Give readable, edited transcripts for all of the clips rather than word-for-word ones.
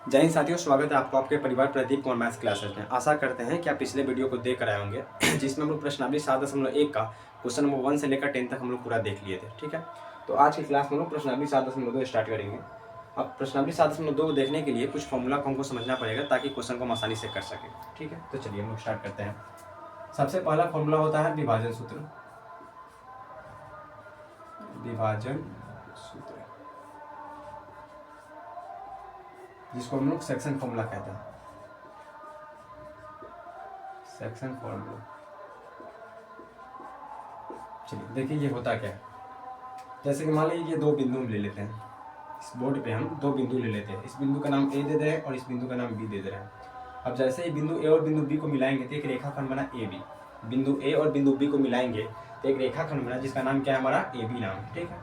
जय हिंद साथियों, स्वागत है आपको आपके परिवार प्रदीप कुमार मैथ्स क्लासेस में। आशा करते हैं कि आप पिछले वीडियो को देख कर आए होंगे जिसमें हम लोग प्रश्नावली 7.1 का क्वेश्चन नंबर 1 से लेकर 10 तक हम लोग पूरा देख लिए थे। ठीक है, तो आज की क्लास में हम लोग प्रश्नावली 7.2 स्टार्ट करेंगे। अब प्रश्नावली 7.2 को देखने के लिए कुछ फॉर्मूला को हमको समझना पड़ेगा ताकि क्वेश्चन को हम आसानी से कर सकें। ठीक है, तो चलिए हम लोग स्टार्ट करते हैं। सबसे पहला फॉर्मूला होता है विभाजन सूत्र। विभाजन सूत्र जिसको हम लोग सेक्शन फॉर्मूला कहते हैं। सेक्शन फॉर्मूला, चलिए देखिए ये होता क्या है। जैसे कि मान लीजिए ये दो बिंदु हम ले लेते हैं, इस बोर्ड पे हम दो बिंदु ले लेते हैं। इस बिंदु का नाम ए दे दे रहे हैं और इस बिंदु का नाम बी दे दे रहे हैं। अब जैसे ही बिंदु ए और बिंदु बी को मिलाएंगे तो एक रेखाखंड बना ए बी। बिंदु ए और बिंदु बी को मिलाएंगे तो एक रेखाखंड बना जिसका नाम क्या है, हमारा ए बी नाम। ठीक है,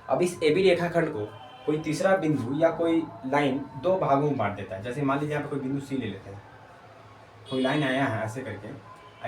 अब इस ए बी रेखाखंड को कोई तीसरा बिंदु या कोई लाइन दो भागों में बांट देता है। जैसे मान लीजिए यहाँ पे कोई बिंदु सी ले लेते हैं, कोई लाइन आया है ऐसे करके,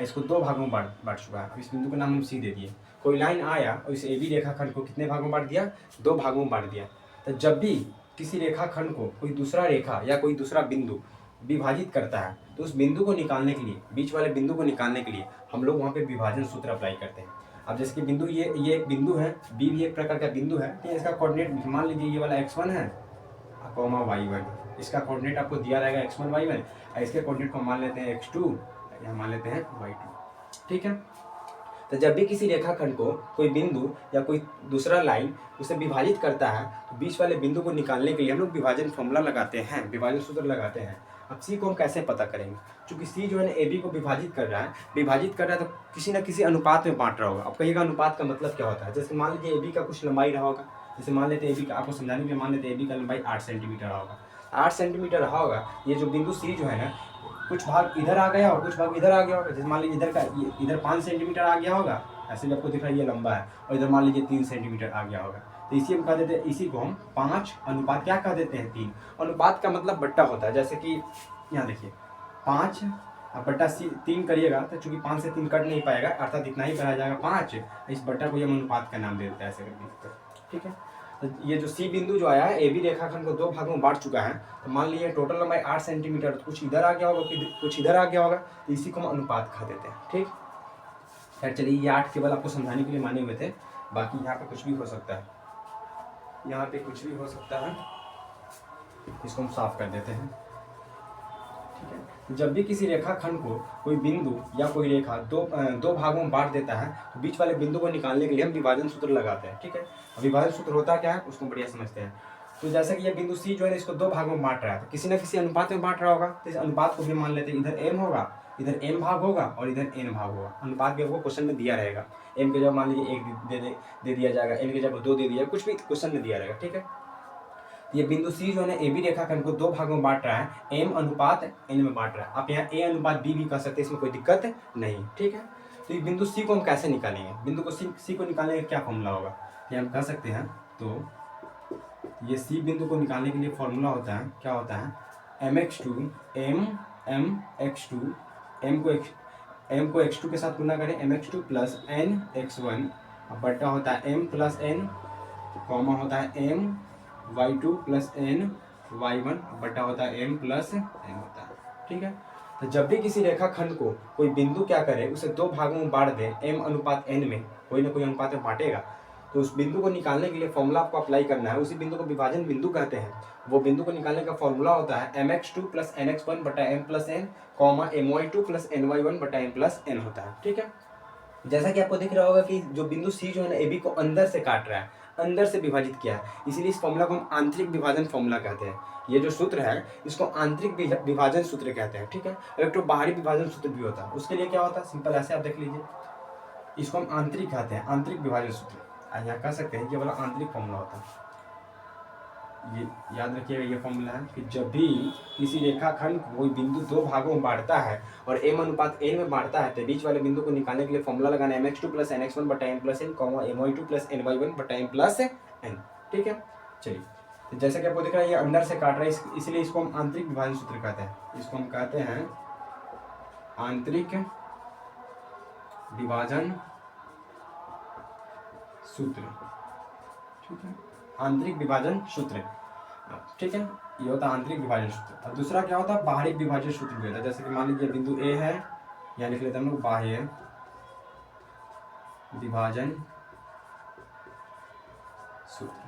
इसको दो भागों में बांट चुका है। अब इस बिंदु का नाम हम सी दे दिए। कोई लाइन आया और इस ए बी रेखाखंड को कितने भागों में बांट दिया, दो भागों में बांट दिया। तो जब भी किसी रेखाखंड को कोई दूसरा रेखा या कोई दूसरा बिंदु विभाजित करता है तो उस बिंदु को निकालने के लिए, बीच वाले बिंदु को निकालने के लिए हम लोग वहाँ पे विभाजन सूत्र अप्लाई करते हैं। अब जैसे कि बिंदु ये एक बिंदु है, बी भी एक प्रकार का बिंदु है। तो इसका कोऑर्डिनेट मान लीजिए ये वाला x1 है कॉमा y1, इसका कोऑर्डिनेट आपको दिया रहेगा x1 y1 और इसके कोऑर्डिनेट को मान लेते हैं x2 या मान लेते हैं y2। ठीक है, तो जब भी किसी रेखाखंड को कोई बिंदु या कोई दूसरा लाइन उसे विभाजित करता है तो बीच वाले बिंदु को निकालने के लिए हम लोग विभाजन फॉर्मूला लगाते हैं, विभाजन सूत्र लगाते हैं। अब सी को हम कैसे पता करेंगे, क्योंकि सी जो है ना ए बी को विभाजित कर रहा है, तो किसी ना किसी अनुपात में बांट रहा होगा। अब कहिएगा अनुपात का मतलब क्या होता है। जैसे मान लीजिए ए बी का कुछ लंबाई रहा होगा, जैसे मान लेते हैं ए बी का, आपको समझाने के लिए मान लेते हैं ए बी का लंबाई 8 सेंटीमीटर रहा होगा। 8 सेंटीमीटर रहा होगा, ये जो बिंदु सी जो है ना, कुछ भाग इधर आ गया और कुछ भाग इधर आ गया होगा। जैसे मान लीजिए इधर 5 सेंटीमीटर आ गया होगा, ऐसे भी आपको दिख रहा है ये लंबा है, और इधर मान लीजिए 3 सेंटीमीटर आ गया होगा। तो इसी हम कह देते हैं, इसी को हम 5 अनुपात क्या कह देते हैं, 3। अनुपात का मतलब बट्टा होता है। जैसे कि यहाँ देखिए 5 बट्टा 3 करिएगा तो चूंकि 5 से 3 कट नहीं पाएगा, अर्थात इतना ही कराया जाएगा 5। इस बट्टा को हम अनुपात का नाम दे देते हैं ऐसे करके। ठीक है, तो ये जो सी बिंदु जो आया है ए बी रेखाखंड को दो भागों में बांट चुका है। तो मान लीजिए टोटल लंबाई 8 सेंटीमीटर, तो कुछ इधर आ गया होगा, कुछ इधर आ गया होगा, तो इसी को हम अनुपात कह देते हैं। ठीक, खैर चलिए ये 8 केवल आपको समझाने के लिए माने हुए थे, बाकी यहाँ पे कुछ भी हो सकता है, यहाँ पे कुछ भी हो सकता है, इसको हम साफ कर देते हैं। ठीक है, जब भी किसी रेखाखंड को कोई बिंदु या कोई रेखा दो भागों में बांट देता है तो बीच वाले बिंदु को निकालने के लिए हम विभाजन सूत्र लगाते हैं। ठीक है, विभाजन सूत्र होता क्या है उसको बढ़िया समझते हैं। तो जैसे कि ये बिंदु सी जो है इसको दो भागों में बांट रहा है, तो किसी न किसी अनुपात में बांट रहा होगा। तो इस अनुपात को भी मान लेते हैं, इधर m होगा, इधर m भाग होगा और इधर n भाग होगा। अनुपात भी आपको क्वेश्चन में दिया रहेगा। m के जगह मान लीजिए 1 दे दिया जाएगा, n के जगह 2 दे दिया, कुछ भी क्वेश्चन में दिया रहेगा। ठीक है, ये बिंदु सी जो है ए बी रेखाखंड को दो भागों में बांट रहा है, m अनुपात n में बांट रहा है। आप यहाँ a अनुपात b भी कह सकते हैं, इसमें कोई दिक्कत नहीं। ठीक है, तो ये बिंदु सी को हम कैसे निकालेंगे, बिंदु को सी को निकालने का क्या फॉर्मूला होगा, ये हम कह सकते हैं। तो ये सी बिंदु को निकालने के लिए फॉर्मूला होता है, क्या होता है, mx2 mx2 m को x2 के साथ गुना करें, mx2 प्लस n x1 बट्टा होता है m प्लस n कॉमा होता है m y2 plus n y1 बटा होता है m प्लस n होता है। ठीक है, तो जब भी किसी रेखाखंड को कोई बिंदु क्या करे, उसे दो भागों में बांट दे, m अनुपात n में, कोई ना कोई अनुपात में बांटेगा, तो उस बिंदु को निकालने के लिए फॉर्मूला आपको अप्लाई करना है। उसी बिंदु को विभाजन बिंदु कहते हैं। वो बिंदु को निकालने का फॉर्मूला होता है mx2 प्लस nx1 बटा m plus n comma my2 plus ny1 बटा m प्लस n होता है। ठीक है, जैसा कि आपको दिख रहा होगा कि जो बिंदु सी जो है ना ए बी को अंदर से काट रहा है, अंदर से विभाजित किया है, इसीलिए इस फॉर्मूला को हम आंतरिक विभाजन फॉर्मूला कहते हैं। ये जो सूत्र है इसको आंतरिक विभाजन सूत्र कहते हैं। ठीक है, और एक तो बाहरी विभाजन सूत्र भी होता है। उसके लिए क्या होता है, सिंपल ऐसे आप देख लीजिए, इसको हम आंतरिक कहते हैं, आंतरिक विभाजन सूत्र। यहाँ कह सकते हैं ये वाला आंतरिक फॉर्मूला होता है। ये याद रखिएगा, ये फॉर्मूला है कि जब भी किसी रेखाखंड को कोई बिंदु दो भागों में बांटता है और m अनुपात n में बांटता है, तो बीच वाले बिंदु को निकालने के लिए फॉर्मूला लगाना है mx2 प्लस nx1 बटा m plus n comma my2 plus ny1 बटा m प्लस n। ठीक है, चलिए तो जैसा कि आपको दिख रहा है ये अंदर से काट रहा है, इसलिए इसको हम आंतरिक विभाजन सूत्र कहते हैं। इसको हम कहते हैं आंतरिक विभाजन सूत्र। ठीक है, आंतरिक विभाजन सूत्र। ठीक है, ये होता है आंतरिक विभाजन सूत्र। और दूसरा क्या होता है, बाहरी विभाजन सूत्र भी होता है। जैसे कि मान लीजिए बिंदु ए है, यहाँ लिख लेते हैं हम लोग बाह्य विभाजन सूत्र।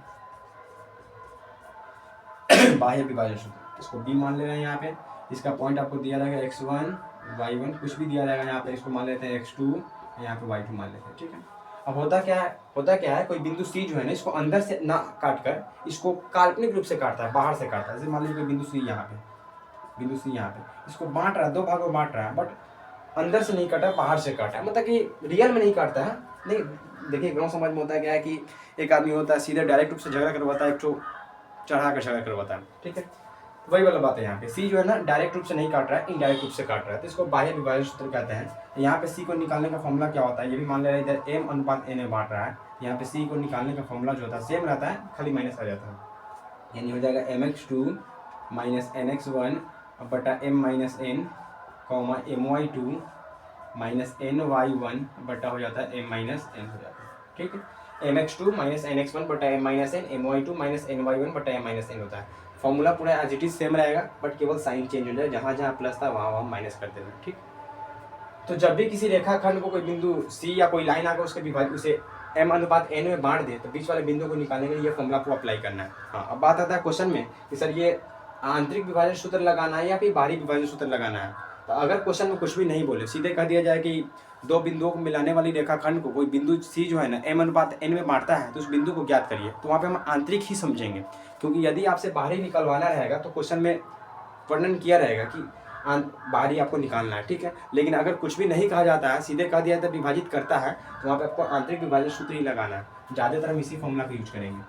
बाह्य विभाजन सूत्र, इसको बी मान ले रहे हैं यहाँ पे। इसका पॉइंट आपको दिया रहेगा x1 y1 कुछ भी दिया रहेगा यहाँ पे, इसको मान लेते हैं x2, यहाँ पे y2 मान लेते हैं। ठीक है, अब होता क्या है कोई बिंदु C जो है ना, इसको अंदर से ना काट कर इसको काल्पनिक रूप से काटता है, बाहर से काटता है। जैसे मान लीजिए कोई बिंदु C यहाँ पे इसको बांट रहा है, दो भागों में बांट रहा है, बट अंदर से नहीं काटा, बाहर से काटा है, मतलब कि रियल में नहीं काटता है। नहीं, देखिए गाँव समाज में होता है क्या है कि एक आदमी होता है सीधे डायरेक्ट रूप से झगड़ा करवाता है, एक तो चढ़ा कर झगड़ा करवाता है। ठीक है, वही वाला बात है यहाँ पे। सी जो है ना डायरेक्ट रूप से नहीं काट रहा है, इनडायरेक्ट रूप से काट रहा है, तो इसको बाह्य विभाजन सूत्र कहते हैं। यहाँ पे सी को निकालने का फॉर्मूला क्या होता है, ये भी मान ले रहे इधर m अनुपात n में बांट रहा है। यहाँ पे सी को निकालने का फॉर्मूला जो होता है सेम रहता है, खाली माइनस आ जाता है, यानी हो जाएगा mx2 माइनस nx1 बटा m minus n comma my2 minus ny1 बटा हो जाता है m माइनस n हो जाता है। ठीक है, mx2 माइनस nx1 बटा m minus n, my2 minus ny1 बटा m माइनस n होता है। फॉर्मूला पूरा एज इट इज सेम रहेगा, बट केवल साइन चेंज हो जाए, जहाँ जहाँ प्लस था वहाँ वहाँ माइनस कर देना। ठीक, तो जब भी किसी रेखाखंड को कोई बिंदु सी या कोई लाइन आकर उसके विभाजित उसे m अनुपात n में बांट दे, तो बीच वाले बिंदु को निकालने के लिए ये फॉर्मूला को अप्लाई करना है। हाँ, अब बात आता है क्वेश्चन में कि सर ये आंतरिक विभाजन सूत्र लगाना है या फिर बाहरी विभाजन सूत्र लगाना है। तो अगर क्वेश्चन में कुछ भी नहीं बोले, सीधे कह दिया जाए कि दो बिंदुओं को मिलाने वाली रेखाखंड को कोई बिंदु सी जो है ना m अनुपात n में बांटता है, तो उस बिंदु को ज्ञात करिए, तो वहाँ पे हम आंतरिक ही समझेंगे। क्योंकि यदि आपसे बाहरी निकलवाना रहेगा तो क्वेश्चन में वर्णन किया रहेगा कि बाहरी आपको निकालना है। ठीक है, लेकिन अगर कुछ भी नहीं कहा जाता है, सीधे कह दिया जाता है विभाजित करता है, तो वहाँ पे आपको आंतरिक विभाजन सूत्र ही लगाना है। ज़्यादातर हम इसी फॉर्मूला का यूज करेंगे।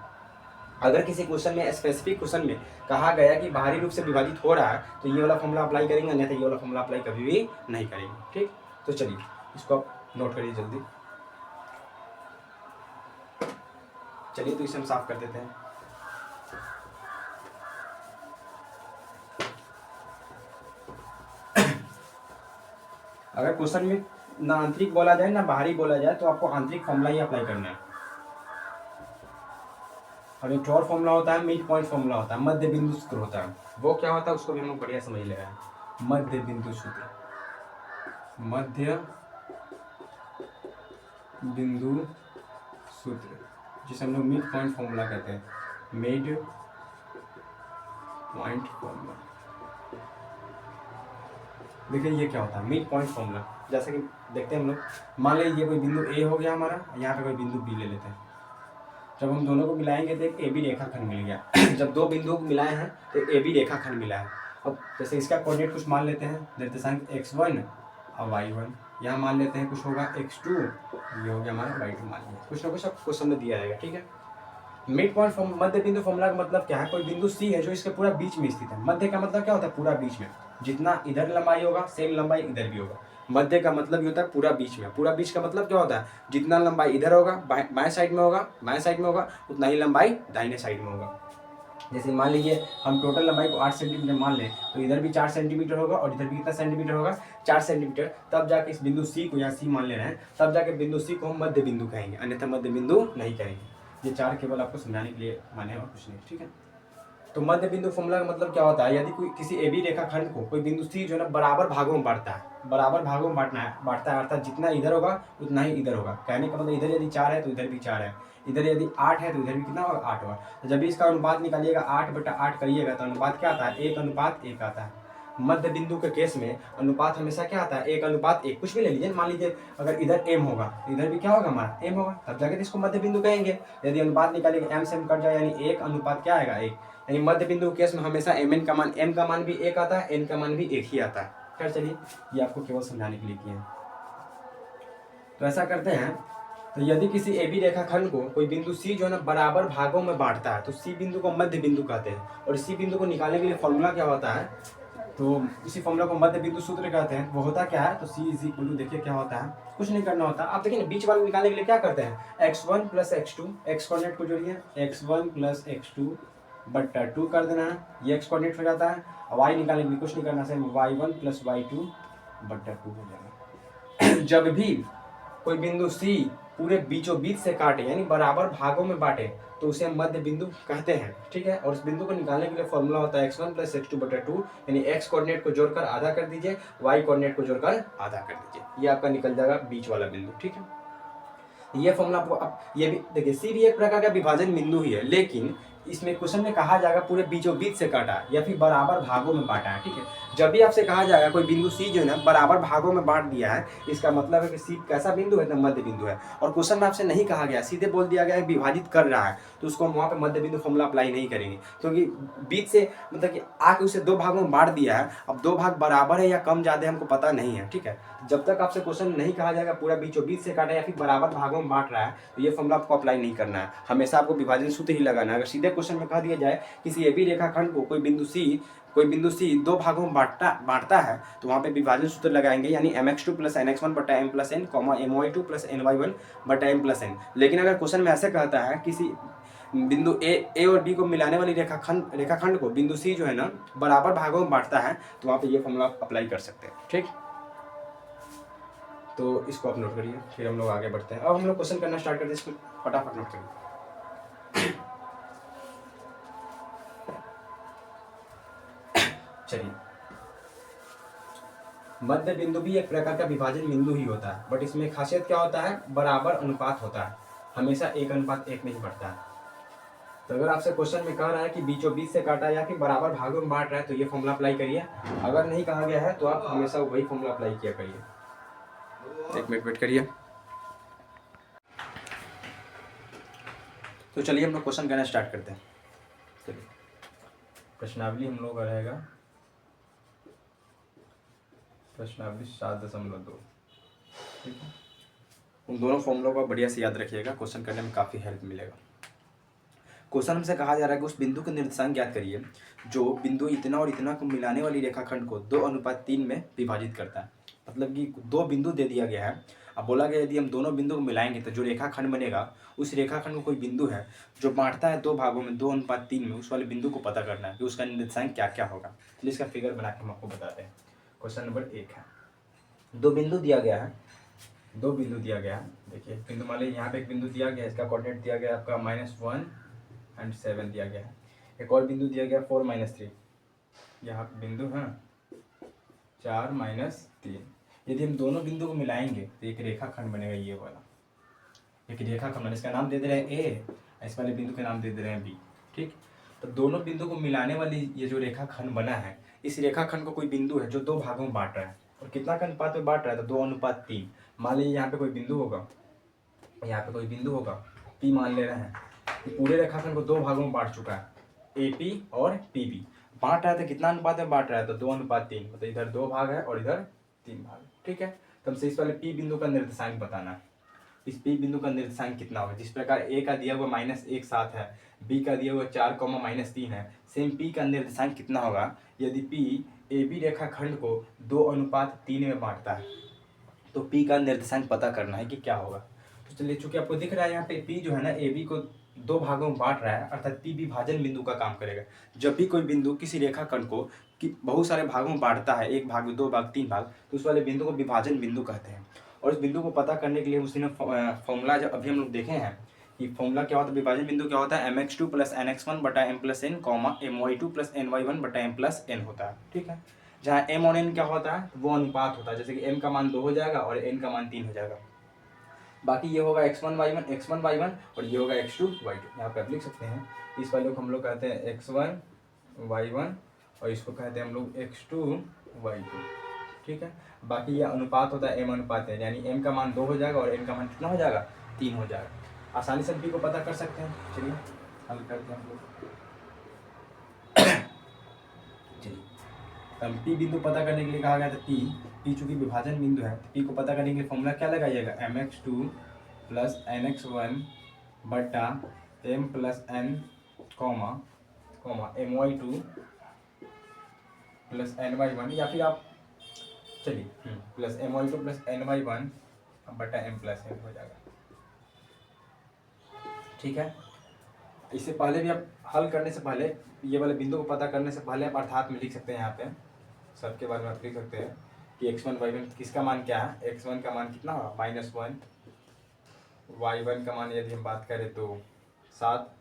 अगर किसी क्वेश्चन में, स्पेसिफिक क्वेश्चन में कहा गया कि बाहरी रूप से विभाजित हो रहा है, तो ये वाला फॉर्मूला अप्लाई करेंगे, नहीं तो ये वाला फॉर्मूला अप्लाई कभी भी नहीं करेंगे। ठीक, तो चलिए इसको आप नोट करिए जल्दी। चलिए तो इसे हम साफ कर देते हैं। अगर क्वेश्चन में ना आंतरिक बोला जाए ना बाहरी बोला जाए, तो आपको आंतरिक फॉर्मूला ही अप्लाई करना है। और एक और फॉर्मूला होता है, मिड पॉइंट फॉर्मूला होता है, मध्य बिंदु सूत्र होता है। वो क्या होता है उसको भी हम लोग बढ़िया समझ ले रहे हैं। मध्य बिंदु सूत्र, मध्य बिंदु सूत्र, जिसे हम लोग मिड पॉइंट फॉर्मूला कहते हैं, मिड पॉइंट फॉर्मूला। देखिए ये क्या होता है मिड पॉइंट फॉर्मूला। जैसे कि देखते हैं हम लोग, मान लीजिए ये कोई बिंदु ए हो गया हमारा, यहाँ पे कोई बिंदु बी ले लेते हैं। जब हम दोनों को मिलाएंगे तो एक ए बी रेखाखंड मिल गया। जब दो बिंदुओं को मिलाए हैं तो ए बी रेखाखंड मिला है। अब जैसे इसका कोऑर्डिनेट कुछ मान लेते हैं, निर्देशांक x1 और y1, यहाँ मान लेते हैं कुछ होगा x2, ये हो गया हमारा y2 मान लिया, कुछ ना कुछ अब क्वेश्चन में दिया रहेगा। ठीक है, मिड पॉइंट मध्य बिंदु फॉर्मूला का मतलब क्या है, कोई बिंदु सी है जो इसके पूरा बीच में स्थित है। मध्य का मतलब क्या होता है, पूरा बीच में, जितना इधर लंबाई होगा सेम लंबाई इधर भी होगा। मध्य का मतलब ये होता है पूरा बीच में। पूरा बीच का मतलब क्या होता है, जितना लंबाई इधर होगा बाएं साइड में होगा, उतना ही लंबाई दाहिने साइड में होगा। जैसे मान लीजिए हम टोटल लंबाई को 8 सेंटीमीटर मान लें, तो इधर भी 4 सेंटीमीटर होगा और इधर भी कितना सेंटीमीटर होगा, 4 सेंटीमीटर। तब जाके इस बिंदु सी को, यहाँ सी मान ले रहे हैं, तब जाके बिंदु सी को हम मध्य बिंदु कहेंगे, अन्यथा मध्य बिंदु नहीं कहेंगे। ये 4 केवल आपको समझाने के लिए माने और कुछ नहीं। ठीक है, तो मध्य बिंदु फॉर्मूला का मतलब क्या होता है, यदि कोई किसी ए बी रेखाखंड को कोई बिंदु सी जो है ना बराबर भागों में बांटता है, बराबर भागों में बांटता है, अर्थात जितना इधर होगा उतना ही इधर होगा। कहने का मतलब इधर यदि 4 है तो इधर भी 4 है, इधर यदि 8 है तो इधर भी कितना होगा, 8 होगा। तो जब भी इसका अनुपात निकालिएगा 8/8 करिएगा तो अनुपात क्या आता है, 1:1 आता है। मध्य बिंदु के केस में अनुपात हमेशा क्या आता है, 1:1। कुछ भी ले लीजिए, मान लीजिए अगर इधर m होगा, इधर भी क्या होगा हमारा m होगा, तब जाके इसको मध्य बिंदु कहेंगे। यदि अनुपात निकालेंगे m से m कट जाए, यानी 1:1 क्या आएगा, 1। यानी मध्य बिंदु के केस में हमेशा mn का मान, m का मान भी 1 आता है, n का मान भी 1 ही आता है। खैर चलिए, ये आपको केवल समझाने के लिए किए हैं। तो ऐसा करते हैं, तो यदि किसी ए बी रेखाखंड को कोई बिंदु सी जो है ना बराबर भागों में बांटता है, तो सी बिंदु को मध्य बिंदु कहते हैं। और इसी बिंदु को निकालने के लिए फॉर्मूला क्या होता है, तो इसी फॉर्मूला को मध्य बिंदु सूत्र कहते हैं। वो होता क्या है, तो C इज इक्वल टू, देखिए क्या होता है, कुछ नहीं करना होता। आप देखिए ना, बीच वाले निकालने के लिए क्या करते हैं, x1 plus x2, x coordinate को जोड़िए, x1 प्लस x2 बट्टा 2 कर देना है, ये x कोऑर्डिनेट हो जाता है। और y निकालने के लिए कुछ नहीं करना, सिर्फ y1 प्लस y2 बट्टा 2 हो जाएगा। जब भी कोई बिंदु C पूरे बीचों बीच से काटे, यानी बराबर भागों में बांटे, तो उसे हम मध्य बिंदु कहते हैं, ठीक है। और उस बिंदु को निकालने के लिए फॉर्मूला होता है x1 + x2/2, यानी x कोऑर्डिनेट को जोड़कर आधा कर दीजिए, y कोऑर्डिनेट को जोड़कर आधा कर दीजिए, ये आपका निकल जाएगा बीच वाला बिंदु, ठीक है। ये फॉर्मूला आपको अब ये भी देखिए, सी भी एक प्रकार का विभाजन बिंदु ही है, लेकिन इसमें क्वेश्चन में कहा जाएगा पूरे बीचों बीच से काटा या फिर बराबर भागों में बांटा है, ठीक है। जब भी आपसे कहा जाएगा कोई बिंदु सी जो है ना बराबर भागों में बांट दिया है, इसका मतलब है कि सी कैसा बिंदु है, तो मध्य बिंदु है। और क्वेश्चन में आपसे नहीं कहा गया, सीधे बोल दिया गया है विभाजित कर रहा है, तो उसको हम वहाँ पे मध्य बिंदु फॉर्मूला अप्लाई नहीं करेंगे, क्योंकि बीच से मतलब कि आके उसे दो भागों में बांट दिया है। अब दो भाग बराबर है या कम ज्यादा हमको पता नहीं है, ठीक है। जब तक आपसे क्वेश्चन नहीं कहा जाएगा पूरा बीचों बीच से काटा या फिर बराबर भागों में बांट रहा है, तो ये फॉर्मूला आपको अप्लाई नहीं करना है। हमेशा आपको विभाजन सूत्र ही लगाना है। अगर सीधे क्वेश्चन में कह दिया जाए किसी ए बी रेखाखंड को कोई बिंदु सी दो भागों में बांटता है, तो वहाँ पे विभाजन सूत्र लगाएंगे, यानी mx2 + nx1/m+n, my2 + ny1/m+n। लेकिन अगर क्वेश्चन में ऐसे कहता है किसी बिंदु ए और बी को मिलाने वाली रेखाखंड को बिंदु सी जो है ना बराबर भागों में बांटता है, तो वहाँ पे ये फॉर्मूला अप्लाई कर सकते हैं, ठीक। तो इसको आप नोट करिए, फिर हम लोग आगे बढ़ते हैं। अब हम लोग क्वेश्चन करना स्टार्ट करते हैं, इसको फटाफट नोट करिए। चलिए, मध्य बिंदु भी एक प्रकार का विभाजन बिंदु ही होता है, बट इसमें खासियत क्या होता है, बराबर अनुपात होता है, हमेशा 1:1 नहीं बढ़ता है। तो अगर आपसे क्वेश्चन में कह रहा है कि बीचों बीच से काटा या फिर बराबर भागों में बांट रहा है, तो ये फॉर्मूला अप्लाई करिए। अगर नहीं कहा गया है तो आप हमेशा वही फॉर्मूला अप्लाई किया करिए। एक मिनट वेट करिए। तो चलिए हम लोग क्वेश्चन करना स्टार्ट करते हैं। चलिए, प्रश्नावली हम लोग का रहेगा प्रश्नावली 7.2, ठीक है। उन दोनों फॉर्मूलों को बढ़िया से याद रखिएगा, क्वेश्चन करने में काफ़ी हेल्प मिलेगा। क्वेश्चन हमसे कहा जा रहा है कि उस बिंदु के निर्देशांक ज्ञात करिए जो बिंदु इतना और इतना को मिलाने वाली रेखाखंड को 2:3 में विभाजित करता है। मतलब कि दो बिंदु दे दिया गया है, अब बोला गया यदि हम दोनों बिंदु को मिलाएंगे तो जो रेखाखंड बनेगा, उस रेखाखंड को कोई बिंदु है जो बांटता है दो भागों में 2:3 में, उस वाले बिंदु को पता करना है कि उसका निर्देशांक क्या क्या होगा। चलिए इसका फिगर बना के हम आपको बताते हैं। क्वेश्चन नंबर 1 है, दो बिंदु दिया गया है, देखिए बिंदु मान लीजिए यहाँ पे एक बिंदु दिया गया है, इसका कोऑर्डिनेट दिया गया है आपका -1 और 7 दिया गया है। एक और बिंदु दिया गया 4 - 3, यहाँ बिंदु है 4 - 3। यदि हम दोनों बिंदु को मिलाएंगे तो एक रेखाखंड बनेगा, ये वाला एक रेखाखंड, इसका नाम दे दे रहे हैं ए, इस वाले बिंदु का नाम दे दे रहे हैं बी, ठीक। तो दोनों बिंदु को मिलाने वाली ये जो रेखाखंड बना है, इस रेखाखंड को कोई बिंदु है जो दो भागों में बांट रहा है, और कितना का अनुपात में बांट रहा है, तो 2:3। मान लीजिए यहाँ पे कोई बिंदु होगा, पी मान ले रहे हैं, पूरे रेखाखंड को दो भागों में बांट चुका है, ए पी और पी बी। बांट रहा है तो कितना अनुपात में बांट रहा है, तो 2:3, मतलब इधर 2 भाग है और इधर 3 भाग, ठीक है। तो हमसे इस वाले पी बिंदु का निर्देशांक बताना है। इस पी बिंदु का निर्देशांक कितना होगा, जिस प्रकार ए का दिया हुआ -1 7 है, बी का दिया हुआ 4, -3 है, सेम पी का निर्देशांक कितना होगा यदि पी ए बी रेखाखंड को 2:3 में बांटता है, तो पी का निर्देशांक पता करना है कि क्या होगा। तो चलिए, चूंकि आपको दिख रहा है यहाँ पे पी जो है ना ए बी को दो भागों में बांट रहा है, अर्थात पी विभाजन बिंदु का काम करेगा। जब भी कोई बिंदु किसी रेखाखंड को बहुत सारे भागों में बांटता है, 1 भाग, 2 भाग, 3 भाग, तो उस वाले बिंदु को विभाजन बिंदु कहते हैं। और इस बिंदु को पता करने के लिए उसने फॉर्मूला जब अभी हम लोग देखे हैं कि फॉर्मूला क्या होता है, विभाजन बिंदु क्या होता है, mx2 + nx1/m+n, my2 + ny1/m+n होता है, ठीक है। जहाँ m और n क्या होता है, वो अनुपात होता है, जैसे कि m का मान 2 हो जाएगा और n का मान 3 हो जाएगा। बाकी ये होगा x1 y1 और ये होगा x2 y2। यहाँ पे आप लिख सकते हैं, इस वाले को हम लोग कहते हैं x1 y1 और इसको कहते हैं हम लोग x2 y2, ठीक है। बाकी ये अनुपात होता है m:n, यानी m का मान 2 हो जाएगा और n का मान कितना हो जाएगा, 3 हो जाएगा। आसानी से p को पता कर सकते हैं। चलिए हल करते हैं हम लोग। चलिए, हम p बिंदु पता करने के लिए कहा गया था, p चूंकि विभाजन बिंदु है, तो p को पता करने के लिए फॉर्मूला क्या लगाइएगा, mx2 + nx1/m+n, my2 + ny1, या फिर आप चलिए प्लस my2 + ny1/m+n हो जाएगा, ठीक है। इससे पहले भी आप हल करने से पहले, ये वाले बिंदु को पता करने से पहले आप अर्थात में लिख सकते हैं, यहाँ पे सबके बारे में आप लिख सकते हैं कि x1 y1 किसका मान क्या है, x1 का मान कितना होगा -1, y1 का मान यदि हम बात करें तो 7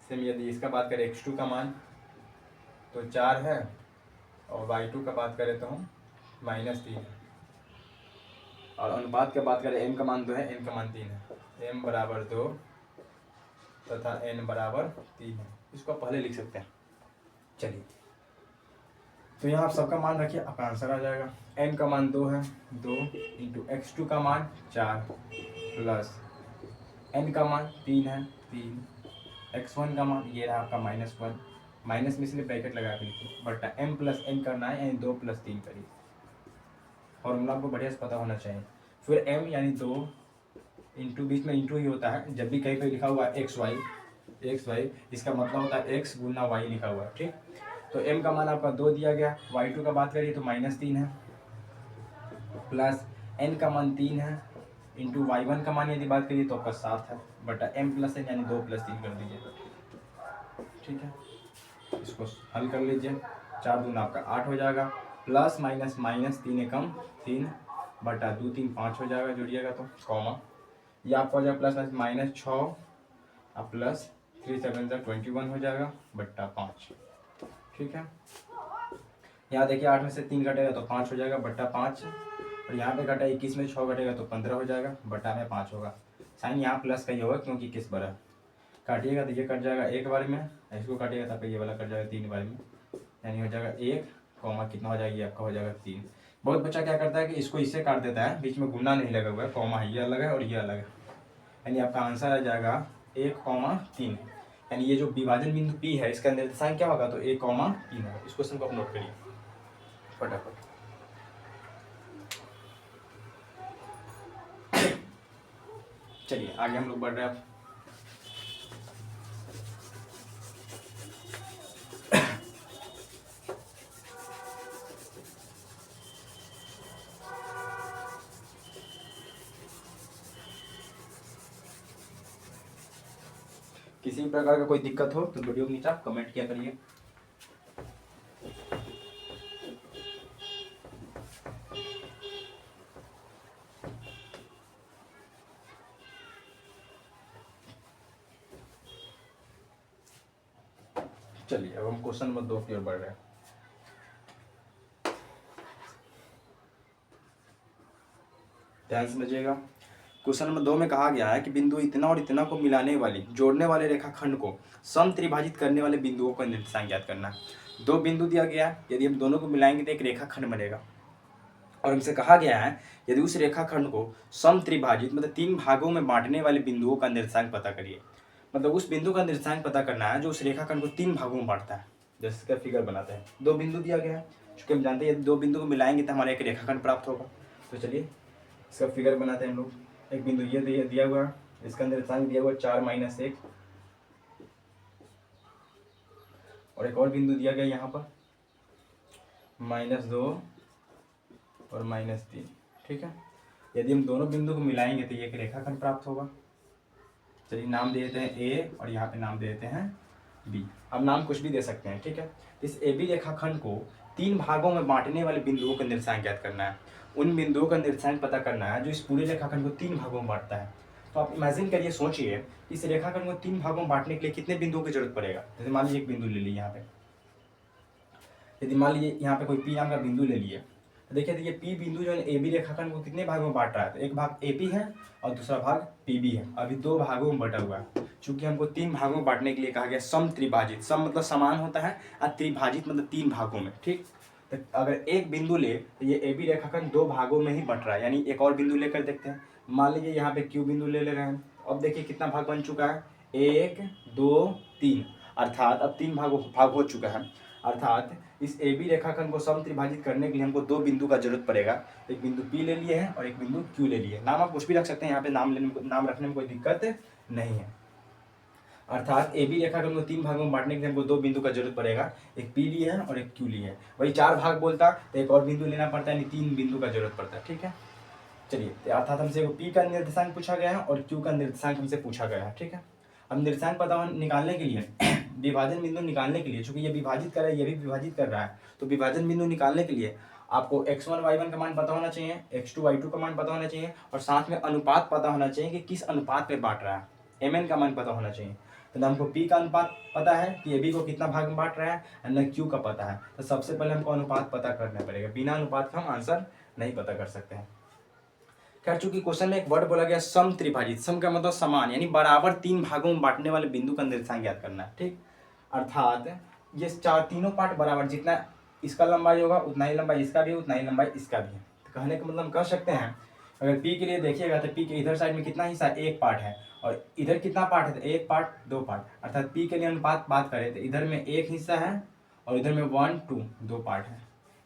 सेम यदि इसका बात करें x2 का मान तो 4 है और y2 का बात करें तो हम -3 है, और अनुपात की बात करें m का मान 2 है, n का मान 3 है, m बराबर 2 तथा n बराबर 3 है। इसको आप पहले लिख सकते हैं। चलिए तो यहाँ आप सबका मान रखिए, आपका आंसर आ जाएगा। n का मान 2 है, 2 इंटू x2 का मान 4 प्लस n का मान 3 है, 3 x1 का मान ये रहा आपका -1, माइनस में इसलिए ब्रैकेट लगा के लिखिए, बटा m प्लस n करना है, यानी 2 + 3 करिए। फॉर्मूला आपको बढ़िया से पता होना चाहिए। फिर m यानी 2 इंटू, बीच में इंटू ही होता है जब भी कहीं पे लिखा हुआ है एक्स वाई, इसका मतलब होता है x गुना y लिखा हुआ है, ठीक। तो m का मान आपका 2 दिया गया, y2 का बात करिए तो -3 है, प्लस n का मान 3 है, इंटू y1 का मान यदि बात करिए तो आपका 7 है, बटा m प्लस n यानी 2 + 3 कर दीजिए, ठीक है। इसको हल कर लीजिए, 4 दूना आपका 8 हो जाएगा, प्लस माइनस माइनस 3 एकम 3 बटा 2 3 5 हो जाएगा, जोड़िएगा तो कॉमा, ये आपका हो जाएगा प्लस -6 और प्लस 3 7 21 हो जाएगा बट्टा 5, ठीक है। यहाँ देखिए 8 में से 3 घटेगा तो 5 हो जाएगा बट्टा 5, और यहाँ पे घटा 21 में 6 घटेगा तो 15 हो जाएगा, बट्टा में 5 होगा। साइन यहाँ प्लस का ही होगा क्योंकि किस बड़ा काटिएगा तो ये कट जाएगा एक बार में, इसको काटिएगा तो आपका ये वाला कट जाएगा 3 बार में, यानी हो जाएगा 1 कॉमा कितना हो जाएगा, ये आपका हो जाएगा 3। बहुत बच्चा क्या करता है कि इसको इससे काट देता है, बीच में गुना नहीं लगा हुआ है, कॉमा ये अलग है और ये अलग है, यानी आपका आंसर आ जाएगा 1,3। यानी ये जो विभाजन बिंदु P है इसका निर्देशांक क्या होगा, तो 1,3 होगा। इस क्वेश्चन को आप नोट करिए फटाफट। चलिए आगे हम लोग बढ़ रहे हैं। किसी भी प्रकार का कोई दिक्कत हो तो वीडियो के नीचे आप कमेंट किया करिए। चलिए अब हम क्वेश्चन नंबर 2 की ओर बढ़ रहे हैं। ध्यान समझिएगा। क्वेश्चन नंबर 2 में कहा गया है कि बिंदु इतना और इतना को मिलाने वाली जोड़ने वाले रेखाखंड को समत्रिभाजित करने वाले बिंदुओं का निर्देशांक ज्ञात करना है। 2 बिंदु दिया गया है, यदि हम दोनों को मिलाएंगे तो एक रेखाखंड बनेगा, और हमसे कहा गया है यदि उस रेखाखंड को समत्रिभाजित मतलब 3 भागों में बांटने वाले बिंदुओं का निर्देशांक पता करिए। मतलब उस बिंदु का निर्देशांक पता करना है जो उस रेखाखंड को 3 भागों में बांटता है। जैसे इसका फिगर बनाते हैं, 2 बिंदु दिया गया है, चूंकि हम जानते हैं यदि 2 बिंदु को मिलाएंगे तो हमारा एक रेखाखंड प्राप्त होगा। तो चलिए इसका फिगर बनाते हैं हम लोग। एक बिंदु ये दिया हुआ है, इसका निर्देशांक दिया हुआ 4 - 1, और एक और बिंदु दिया गया यहाँ पर -2 और -3, ठीक है। यदि हम दोनों बिंदु को मिलाएंगे तो ये एक रेखाखंड प्राप्त होगा। चलिए नाम दे देते हैं ए और यहाँ पे नाम दे देते हैं बी। अब नाम कुछ भी दे सकते हैं, ठीक है। इस ए बी रेखाखंड को 3 भागों में बांटने वाले बिंदुओं का निर्देशांक ज्ञात करना है। उन बिंदुओं का निर्देशांक पता करना है जो इस पूरे रेखाखंड को 3 भागों में बांटता है। तो आप इमेजिन करिए, सोचिए इस रेखाखंड को 3 भागों में बांटने के लिए कितने बिंदुओं की जरूरत पड़ेगा। जैसे मान लीजिए एक बिंदु ले लीजिए यहाँ पे, यदि मान लीजिए यहाँ पे कोई पी नाम का बिंदु ले लिए, तो देखिए तो ये पी बिंदु जो है ए बी रेखाखंड को कितने भागों में बांट रहा है, तो एक भाग ए पी है और दूसरा भाग पी बी है। अभी 2 भागों में बटा हुआ है। चूंकि हमको 3 भागों में बांटने के लिए कहा गया समत्रिभाजित, सम मतलब समान होता है और त्रिभाजित मतलब 3 भागों में, ठीक। तो अगर एक बिंदु ले तो ये ए बी रेखाखंड 2 भागों में ही बट रहा है। यानी एक और बिंदु लेकर देखते हैं, मान लीजिए यहाँ पे क्यू बिंदु ले रहे हैं। अब देखिए कितना भाग बन चुका है, 1 2 3, अर्थात अब 3 भाग हो चुका है। अर्थात इस ए बी रेखाखंड को समत्रिभाजित करने के लिए हमको 2 बिंदु का जरूरत पड़ेगा। एक बिंदु P ले लिए हैं और एक बिंदु Q ले लिए। नाम आप कुछ भी रख सकते हैं, यहाँ पे नाम रखने में कोई दिक्कत नहीं है। अर्थात ए बी रेखाखंड को 3 भागों में बांटने के लिए हमको 2 बिंदु का जरूरत पड़ेगा। एक P लिए है और एक Q लिए है। वही 4 भाग बोलता तो एक और बिंदु लेना पड़ता है, यानी 3 बिंदु का जरूरत पड़ता है, ठीक है। चलिए तो अर्थात हमसे P का निर्देशांक पूछा गया है और Q का निर्देशांक हमसे पूछा गया है, ठीक है। अब निर्देशांक पता निकालने के लिए विभाजन बिंदु निकालने के लिए, चूंकि ये विभाजित कर रहा है ये भी विभाजित कर रहा है, तो विभाजन बिंदु निकालने के लिए आपको x1 y1 का मान पता होना चाहिए, x2 y2 का मान पता होना चाहिए, और साथ में अनुपात पता होना चाहिए कि किस अनुपात पे बांट रहा है। mn का मान पता होना चाहिए। तो ना हमको पी का अनुपात पता है कि ए बी को कितना भाग में बांट रहा है, और न क्यू का पता है। तो सबसे पहले हमको अनुपात पता करना पड़ेगा, बिना अनुपात का हम आंसर नहीं पता कर सकते हैं। खैर चूंकि क्वेश्चन में एक वर्ड बोला गया सम त्रिभाजित, सम का मतलब समान, यानी बराबर 3 भागों में बांटने वाले बिंदु का निर्देशांक ज्ञात करना है। ठीक, अर्थात ये तीनों पार्ट बराबर, जितना इसका लंबाई होगा उतना ही लंबाई इसका भी, उतना ही लंबाई इसका भी है। तो कहने का मतलब कह सकते हैं, अगर पी के लिए देखिएगा तो पी के इधर साइड में कितना हिस्सा, एक पार्ट है, और इधर कितना पार्ट है, तो एक पार्ट दो पार्ट, अर्थात पी के लिए अनुपात बात करें तो इधर में एक हिस्सा है और इधर में 1 2 दो पार्ट है,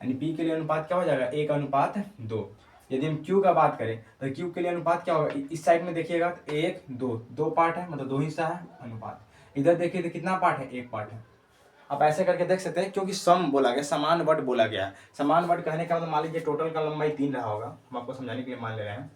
यानी पी के लिए अनुपात क्या हो जाएगा, 1:2। यदि हम क्यू का बात करें तो क्यू के लिए अनुपात क्या होगा, इस साइड में देखिएगा तो 1 2 दो पार्ट है, मतलब दो हिस्सा है अनुपात, इधर देखिए तो कितना पार्ट है, एक पार्ट है। आप ऐसे करके देख सकते हैं, क्योंकि सम बोला गया, समान वर्ड बोला गया है। समान वर्ड कहने का मतलब मान लीजिए टोटल का लंबाई 3 रहा होगा, हम आपको समझाने के लिए मान ले रहे हैं,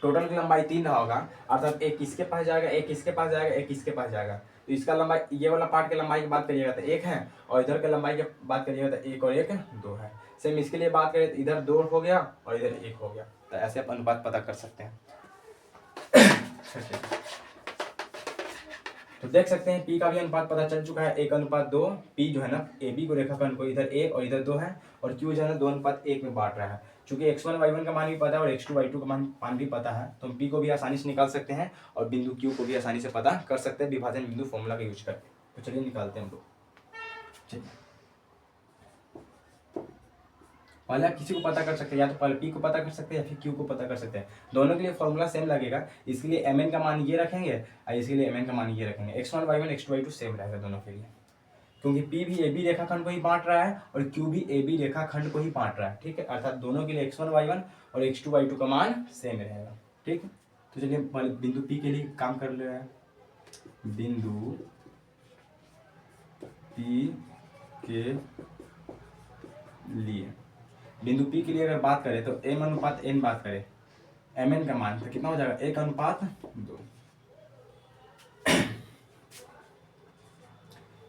टोटल की लंबाई 3 रहा होगा, अर्थात एक इसके पास जाएगा, एक इसके पास जाएगा, एक इसके पास जाएगा। तो इसका लंबाई, ये वाला पार्ट की लंबाई की बात करिएगा तो 1 है, और इधर के लंबाई की बात करिएगा तो 1 और 1 2 है। सेम इसके लिए बात करें तो इधर 2 हो गया और इधर 1 हो गया। तो ऐसे आप अनुपात पता कर सकते हैं। तो देख सकते हैं पी का भी अनुपात पता चल चुका है, 1:2। पी जो है ना ए बी को रेखाखंड को इधर 1 और इधर 2 है, और क्यू जो है ना 2:1 में बांट रहा है। चूंकि x1 y1 का मान भी पता है और x2 y2 का मान भी पता है, तो हम पी को भी आसानी से निकाल सकते हैं और बिंदु क्यू को भी आसानी से पता कर सकते हैं विभाजन बिंदु फॉर्मूला का यूज करके। तो चलिए निकालते हैं हम लोग। चलिए पहले आप किसी को पता कर सकते हैं, या तो पहले पी को पता कर सकते हैं या फिर क्यू को पता कर सकते हैं। दोनों के लिए फॉर्मूला सेम लगेगा, इसके लिए एम एन का मान ये रखेंगे और इसके लिए एम एन का मान ये रखेंगे। x1 y1 x2 y2 same रहेगा दोनों के लिए, क्योंकि पी भी ए बी रेखाखंड को ही बांट रहा है और क्यू भी ए बी रेखाखंड को ही बांट रहा है। ठीक है, अर्थात दोनों के लिए x1 y1 और x2 y2 का मान सेम रहेगा। ठीक है, तो चलिए पहले बिंदु पी के लिए काम कर ले रहे हैं। बिंदु पी के लिए, बिंदु पी के लिए अगर बात करें तो m/n बात करें, mn का मान तो कितना हो जाएगा, 1:2।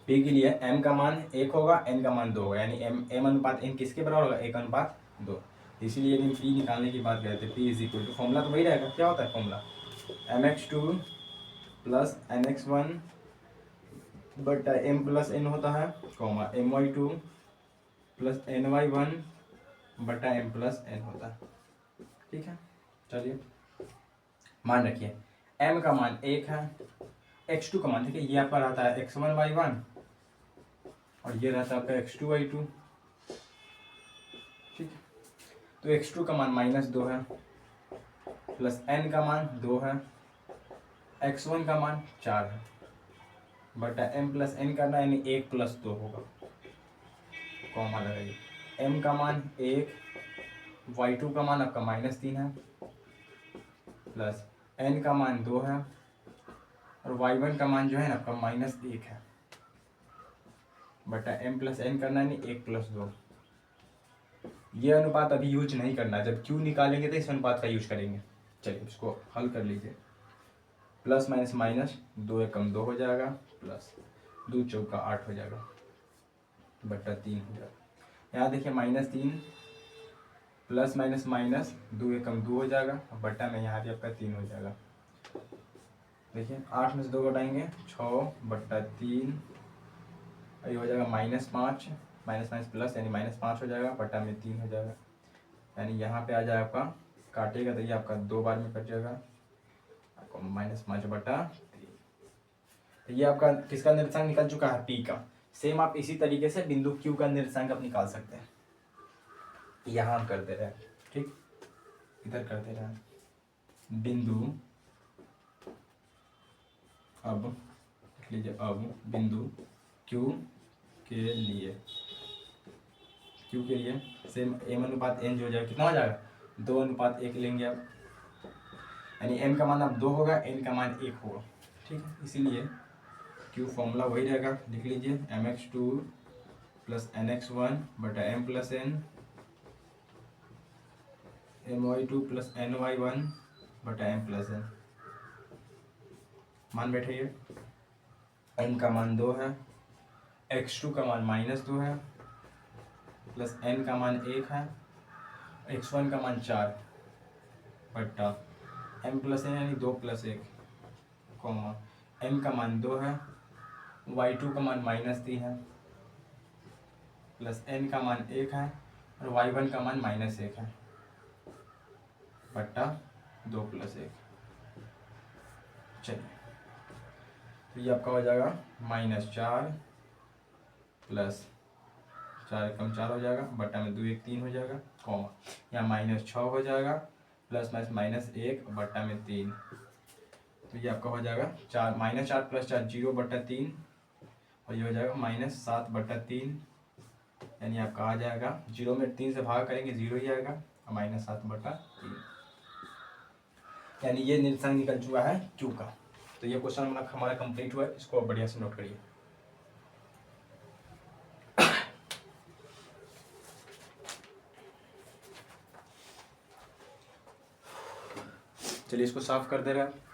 पी के लिए m का मान 1 होगा, n का मान 2 होगा, यानी m/n किसके बराबर होगा, 1:2। इसीलिए यदि हम पी निकालने की बात करते हैं, P is equal to, formula तो वही रहेगा, क्या होता है फॉर्मूला, mx2 प्लस nx1 बटा m प्लस n होता है, कॉमा my2 प्लस ny1 बटा m प्लस n होता है। ठीक है, चलिए मान रखिए m का मान 1 है, x2 का मान, ठीक है, ये आपका रहता है x1 y1 और ये रहता है आपका x2 y2। ठीक है, तो x2 का मान -2 है, प्लस n का मान 2 है, x1 का मान 4 है, बटा m प्लस n करना, यानी 1 + 2 होगा, कॉमा लगाइए। m का मान 1, y2 का मान आपका -3 है, प्लस n का मान 2 है और y1 का मान जो है ना आपका -1 है, बटा m प्लस n करना है, 1 + 2। ये अनुपात अभी यूज नहीं करना, जब क्यू निकालेंगे तो इस अनुपात का यूज करेंगे। चलिए इसको हल कर लीजिए, प्लस माइनस माइनस, 2 एकम 2 हो जाएगा, प्लस 2 चौका 8 हो जाएगा, बटा 3 हो जाएगा। यहाँ देखिए -3 प्लस माइनस माइनस, 2 एकम 2 हो जाएगा, बटा में यहाँ भी आपका 3 हो जाएगा। देखिए 8 में से 2 घटाएंगे 6 बटा 3, ये हो जाएगा -5, माइनस माइनस प्लस यानी -5 हो जाएगा, बटा में 3 हो जाएगा, यानी यहाँ पे आ जाए आपका, काटेगा तो ये आपका 2 बार में कट जाएगा, आपको -5 बटा 3। तो ये आपका किसका निर्देशांक निकल चुका है, पी का। सेम आप इसी तरीके से बिंदु क्यू का निर्देशांक आप निकाल सकते हैं। यहाँ हम करते रहे, ठीक, इधर करते रहे। बिंदु, अब लिख लीजिए, अब बिंदु क्यू के लिए, क्यू के लिए सेम m/n जो हो जाएगा, कितना हो जाएगा, 2:1 लेंगे आप, यानी m का मान अब 2 होगा, n का मान 1 होगा। ठीक है, इसीलिए क्यू फॉर्मूला वही रहेगा, लिख लीजिए mx2 प्लस nx1 बटा m plus n, my2 plus ny1 बटा m प्लस n। मान बैठिए, m का मान 2 है, x2 का मान -2 है, प्लस n का मान 1 है, x1 का मान 4 बटा m प्लस n यानी 2 + 1, कॉमा m का मान 2 है, y2 का मान -3 है, प्लस n का मान 1 है और y1 का मान -1 है, बट्टा 2 + 1। चलिए, तो ये आपका हो जाएगा -4 प्लस 4 कम 4 हो जाएगा, बट्टा में 2 1 3 हो जाएगा, कॉमा यहाँ -6 हो जाएगा, प्लस -1 बट्टा में 3। तो ये आपका हो जाएगा -4 + 4 0/3 और ये हो जाएगा -7/3, यानी आपका आ जाएगा 0 में 3 से भाग करेंगे 0 ही आएगा, -7/3, यानी ये निशान निकल चुका है क्यू का। तो ये क्वेश्चन हमारा कंप्लीट हुआ है, इसको बढ़िया से नोट करिए। चलिए इसको साफ कर दे रहे हैं।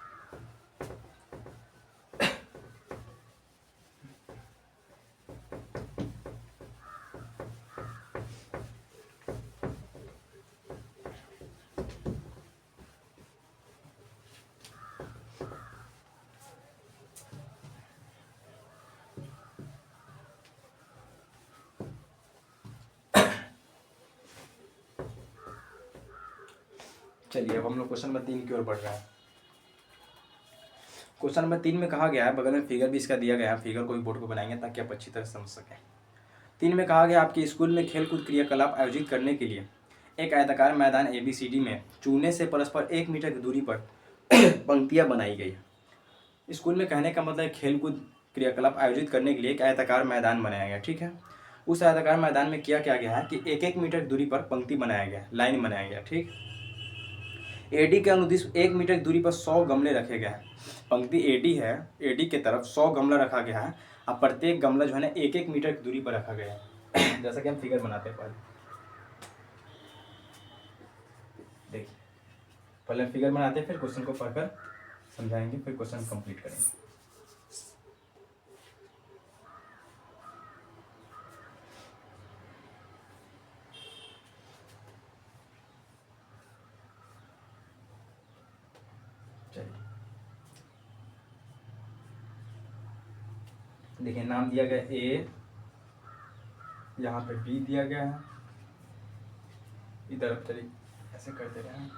चलिए अब हम लोग क्वेश्चन नंबर 3 की ओर बढ़ रहे हैं। क्वेश्चन नंबर 3 में कहा गया है, बगल में फिगर भी इसका दिया गया है, फिगर को भी बोर्ड को बनाएंगे ताकि आप अच्छी तरह समझ सकें। 3 में कहा गया आपके स्कूल में खेलकूद क्रियाकलाप आयोजित करने के लिए एक आयताकार मैदान ABCD में चूने से परस्पर 1 मीटर की दूरी पर पंक्तियां बनाई गई। स्कूल में कहने का मतलब खेलकूद क्रियाकलाप आयोजित करने के लिए एक आयताकार मैदान बनाया गया, ठीक है। उस आयताकार मैदान में क्या किया गया है कि 1-1 मीटर की दूरी पर पंक्ति बनाया गया, लाइन बनाया गया, ठीक। AD के अनुदिश 1 मीटर की दूरी पर 100 गमले रखे गए हैं। पंक्ति AD है, AD के तरफ 100 गमला रखा गया है, अब प्रत्येक गमला जो है ना 1-1 मीटर की दूरी पर रखा गया है। जैसा कि हम फिगर बनाते हैं, पहले देखिए, पहले हम फिगर बनाते हैं, फिर क्वेश्चन को पढ़कर समझाएंगे, फिर क्वेश्चन कंप्लीट करेंगे। देखिए, नाम दिया गया A, यहाँ पे B दिया गया है, इधर चलिए ऐसे कर दे रहे हैं,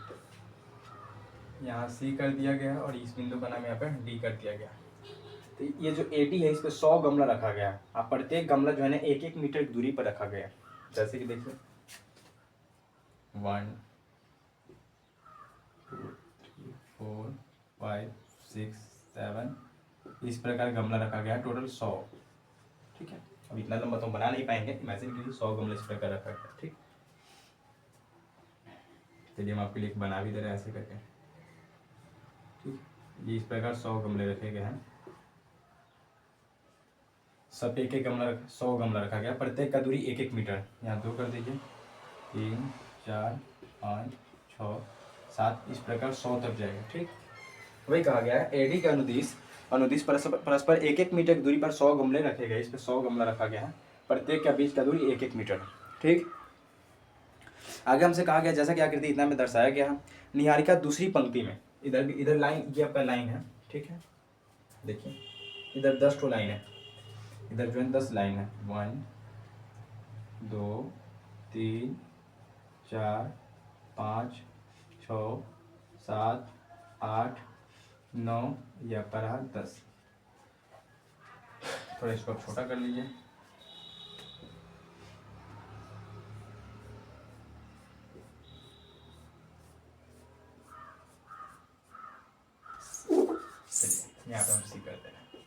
यहाँ C कर दिया गया है और इस बिंदु का नाम यहाँ पे D कर दिया गया। तो ये जो AD है, इस पे 100 गमला रखा गया है। अब प्रत्येक गमला जो है ना 1-1 मीटर की दूरी पर रखा गया है। जैसे कि देखिए 1 2 3 4 5 6 7, इस प्रकार गमला रखा गया है, टोटल 100, ठीक है। अब इतना लंबा तो बना नहीं पाएंगे, इमेजिन कीजिए 100 गमले इस प्रकार रखा गया, ठीक। चलिए हम आपके लिए बना भी दे रहे हैं ऐसे करके, ठीक। ये इस प्रकार 100 गमले रखे गए हैं, सब 1-1 गमला 100 गमला रखा गया, प्रत्येक का दूरी 1-1 मीटर, यहाँ 2 कर दीजिए, 3 4 5 6 7, इस प्रकार 100 तक जाएगा, ठीक। वही कहा गया है AD के अनुदिश परस्पर 1-1 मीटर की दूरी पर 100 गमले रखे गए, इस पर 100 गमला रखा गया है, प्रत्येक के बीच का दूरी 1-1 मीटर, ठीक। आगे हमसे कहा गया, जैसा कि आकृति इतना में दर्शाया गया है, निहारिका दूसरी पंक्ति में, इधर लाइन, ये आपका लाइन है, ठीक है। देखिए इधर 10 ठो लाइन है, इधर जो है 10 लाइन है, 1 2 3 4 5 6 7 8 9, ये आपका रहा 10। थोड़ा इसको आप छोटा कर लीजिए। चलिए यहाँ पे हम सी करते हैं,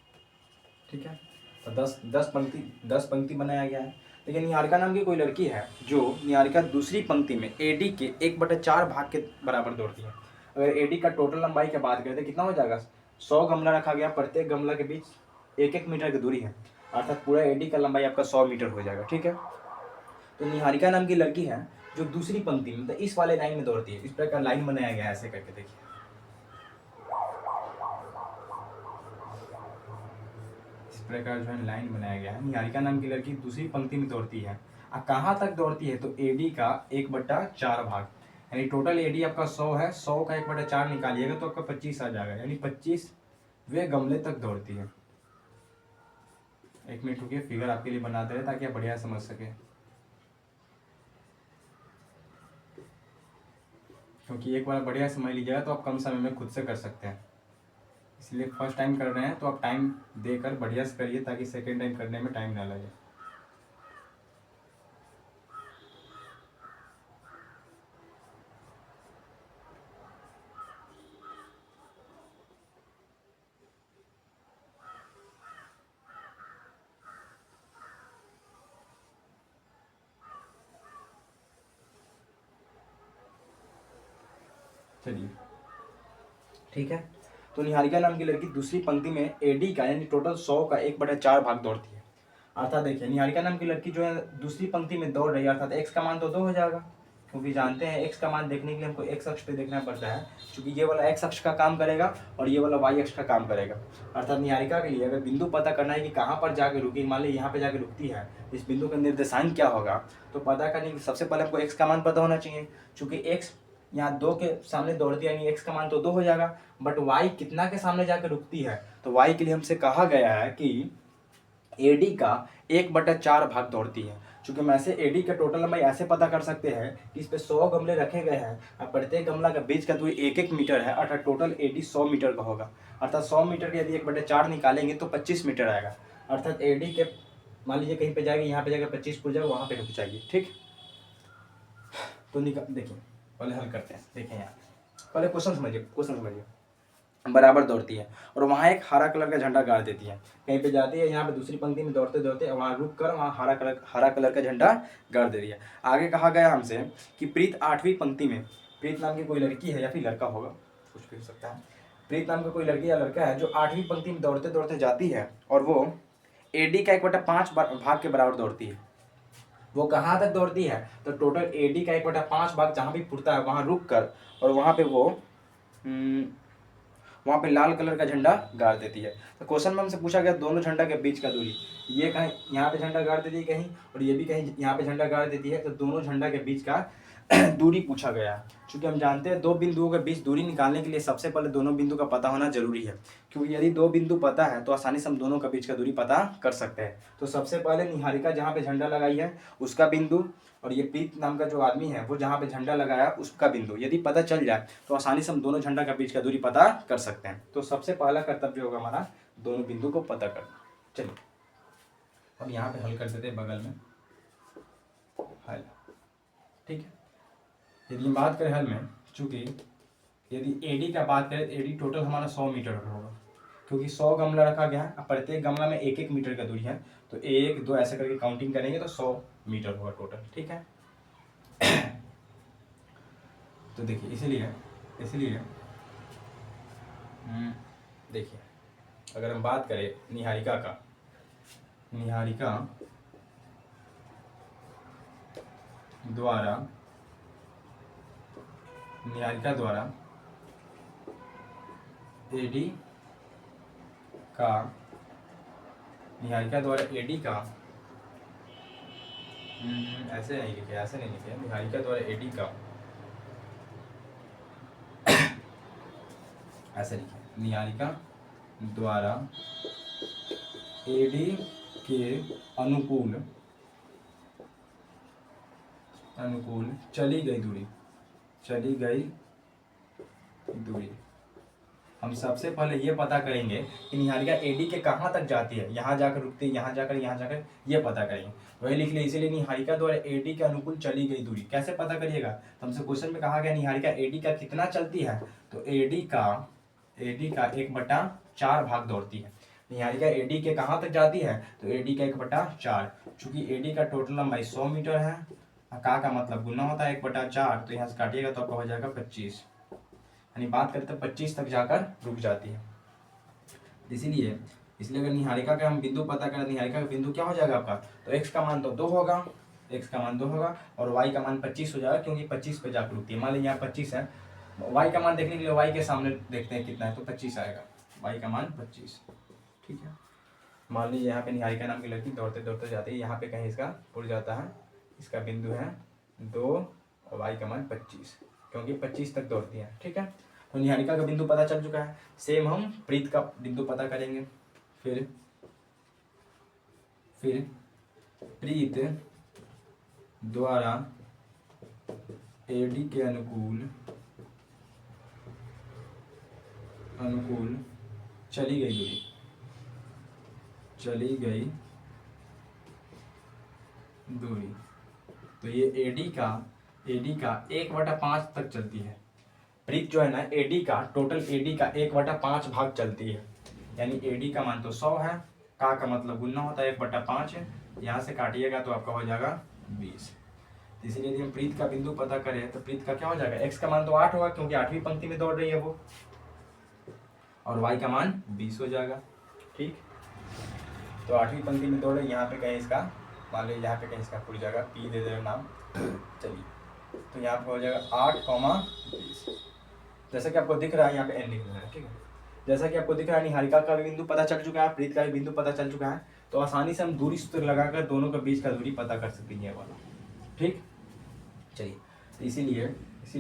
ठीक है। तो 10 पंक्ति बनाया गया है। लेकिन निहारिका नाम की कोई लड़की है, जो निहारिका दूसरी पंक्ति में AD के 1/4 भाग के बराबर दौड़ती है। अगर AD का टोटल लंबाई की बात करें तो कितना हो जाएगा, 100 गमला रखा गया, प्रत्येक गमला के बीच 1-1 मीटर की दूरी है, अर्थात पूरा AD का लंबाई आपका 100 मीटर हो जाएगा, ठीक है। तो निहारिका नाम की लड़की है जो दूसरी पंक्ति में, तो इस वाले लाइन में दौड़ती है, इस प्रकार लाइन बनाया गया है, ऐसे करके देखिए, इस प्रकार जो है लाइन बनाया गया है। निहारिका नाम की लड़की दूसरी पंक्ति में दौड़ती है, अब कहाँ तक दौड़ती है, तो AD का 1/4 भाग, यानी टोटल AD आपका 100 है, 100 का 1/4 निकालिएगा तो आपका 25 आ जाएगा, यानी 25 वे गमले तक दौड़ती है। एक मिनट रुकिए, फिगर आपके लिए बना दे रहे ताकि आप बढ़िया समझ सके, क्योंकि एक बार बढ़िया समझ लीजिएगा तो आप कम समय में खुद से कर सकते हैं। इसलिए फर्स्ट टाइम कर रहे हैं तो आप टाइम देकर बढ़िया से करिए ताकि सेकेंड टाइम करने में टाइम ना लगे। चलिए ठीक है। तो निहारिका नाम की लड़की दूसरी पंक्ति में एडी का यानी टोटल 100 का 1/4 भाग दौड़ती है। अर्थात देखिए निहारिका नाम की लड़की जो है दूसरी पंक्ति में दौड़ रही है, अर्थात एक्स का मान तो 2 हो जाएगा, क्योंकि जानते हैं एक्स का मान देखने के लिए हमको एक्स अक्ष पे देखना पड़ता है, क्योंकि ये वाला एक्स अक्ष का काम करेगा और ये वाला वाई अक्ष का काम करेगा। अर्थात निहारिका के लिए अगर बिंदु पता करना है कि कहाँ पर जाके रुकी, मान ली यहाँ पे जाके रुकती है, इस बिंदु का निर्देशांक क्या होगा, तो पता करने के सबसे पहले हमको एक्स का मान पता होना चाहिए। चूंकि एक्स यहाँ 2 के सामने दौड़ती है यानी एक्स का मान तो 2 हो जाएगा, बट वाई कितना के सामने जाकर रुकती है, तो वाई के लिए हमसे कहा गया है कि एडी का 1/4 भाग दौड़ती है। चूंकि मैं ऐसे एडी का टोटल लंबाई ऐसे पता कर सकते हैं कि इस पे 100 गमले रखे गए हैं और प्रत्येक गमला का बीच का दूरी 1-1 मीटर है, अर्थात टोटल एडी 100 मीटर का होगा। अर्थात 100 मीटर के यदि 1/4 निकालेंगे तो 25 मीटर आएगा। अर्थात एडी के मान लीजिए कहीं पे जाएगी, यहाँ पे जाएगा 25 पुर जाएगा, वहाँ पे रुक जाएगी। ठीक, तो देखिए पहले हल करते हैं। देखिए यहाँ पहले क्वेश्चन समझिए। बराबर दौड़ती है और वहाँ एक हरा कलर का झंडा गाड़ देती है, कहीं पे जाती है, यहाँ पे दूसरी पंक्ति में दौड़ते दौड़ते वहाँ रुक कर वहाँ हरा कलर का झंडा गाड़ दे रही है। आगे कहा गया हमसे कि प्रीत 8वीं पंक्ति में, प्रीत नाम की कोई लड़की है या फिर लड़का होगा, कुछ भी हो सकता है, प्रीत नाम का कोई लड़की या लड़का है जो 8वीं पंक्ति में दौड़ते दौड़ते जाती है और वो एडी का 1/5 भाग के बराबर दौड़ती है। वो कहाँ तक दौड़ती है, तो टोटल एडी का 1/5 भाग जहाँ भी फुटता है वहाँ रुक कर और वहाँ पे वो वहाँ पे लाल कलर का झंडा गाड़ देती है। तो क्वेश्चन में हमसे पूछा गया दोनों झंडा के बीच का दूरी, ये कहीं यहाँ पे झंडा गाड़ देती है कहीं और ये भी कहीं यहाँ पे झंडा गाड़ देती है, तो दोनों झंडा के बीच का दूरी पूछा गया। क्योंकि हम जानते हैं दो बिंदुओं के बीच दूरी निकालने के लिए सबसे पहले दोनों बिंदु का पता होना जरूरी है, क्योंकि यदि 2 बिंदु पता है तो आसानी से हम दोनों के बीच का दूरी पता कर सकते हैं। तो सबसे पहले निहारिका जहाँ पे झंडा लगाई है उसका बिंदु और ये प्रीत नाम का जो आदमी है वो जहाँ पे झंडा लगाया उसका बिंदु यदि पता चल जाए तो आसानी से हम दोनों झंडा के बीच का दूरी पता कर सकते हैं। तो सबसे पहला कर्तव्य होगा हमारा दोनों बिंदु को पता करना। चलिए अब यहाँ पे हल कर देते हैं बगल में हल। ठीक है, यदि हम बात करें हल में, चूंकि यदि एडी का बात करें तो एडी टोटल हमारा 100 मीटर का होगा, क्योंकि 100 गमला रखा गया है, प्रत्येक गमला में 1-1 मीटर का दूरी है, तो 1 2 ऐसे करके काउंटिंग करेंगे तो 100 मीटर होगा टोटल। ठीक है, तो देखिए इसलिए देखिए अगर हम बात करें निहारिका द्वारा एडी का ऐसे नहीं लिखे निहारिका द्वारा एडी का ऐसे लिखे, निहारिका द्वारा एडी के अनुकूल चली गई दूरी। हम सबसे पहले ये पता करेंगे कि निहारिका एडी के कहाँ तक जाती है, यहाँ जाकर रुकती है, यहाँ जाकर ये पता करेंगे। वही लिख लिया, इसीलिए निहारिका द्वारा एडी के अनुकूल चली गई दूरी। कैसे पता करिएगा, तो हमसे क्वेश्चन में कहा गया निहारिका एडी का कितना चलती है, तो एडी का 1/4 भाग दौड़ती है। निहारिका एडी के कहाँ तक जाती है, तो एडी का 1/4, चूंकि एडी का टोटल लंबाई 100 मीटर है, का मतलब गुना होता है 1/4, तो यहाँ से काटिएगा तो आपका हो जाएगा 25, यानी बात करें तो 25 तक जाकर रुक जाती है। इसीलिए अगर निहारिका का हम बिंदु पता करें, निहारिका का बिंदु क्या हो जाएगा आपका, तो x का मान तो 2 होगा, और y का मान 25 हो जाएगा, क्योंकि 25 पे जाकर रुकती है। मान लीजिए यहाँ 25 है, y का मान देखने के लिए y के सामने देखते हैं कितना है, तो 25 आएगा, y का मान 25। ठीक है, मान लीजिए यहाँ पे निहारिका नाम की लड़की दौड़ते दौड़ते जाती है, यहाँ पे कहीं इसका उड़ जाता है, इसका बिंदु है 2 और y का मान 25, क्योंकि 25 तक दौड़ती है। ठीक है, तो निहारिका का बिंदु पता चल चुका है। सेम हम प्रीत का बिंदु पता करेंगे। फिर प्रीत द्वारा एडी के अनुकूल चली गई दूरी। तो ये एडी का 1/5 तक चलती है। प्रीत जो है ना एडी का टोटल एडी का 1/5 भाग चलती है, यानी एडी का मान तो 100 है, का मतलब गुना होता है 1/5 है, यहाँ से काटिएगा तो आपका हो जाएगा 20। इसीलिए यदि हम प्रीत का बिंदु पता करें तो प्रीत का क्या हो जाएगा, x का मान तो 8 होगा क्योंकि 8वीं पंक्ति में दौड़ रही है वो, और y का मान 20 हो जाएगा। ठीक, तो 8वीं पंक्ति में दौड़ रही, यहाँ पे कहीं इसका मान लीजिए, यहाँ पे कहीं इसका पूरी जगह p दे दे नाम। चलिए, तो यहाँ पे हो जाएगा 8,20। जैसा कि आपको दिख रहा है यहाँ पे n लिख देना है। ठीक है, जैसा कि आपको दिख रहा है निहारिका का भी बिंदु पता चल चुका है, प्रीत का भी बिंदु पता चल चुका है, तो आसानी से हम दूरी सूत्र लगाकर दोनों के बीच का दूरी पता कर सकते हैं वाला। ठीक, चलिए, तो इसीलिए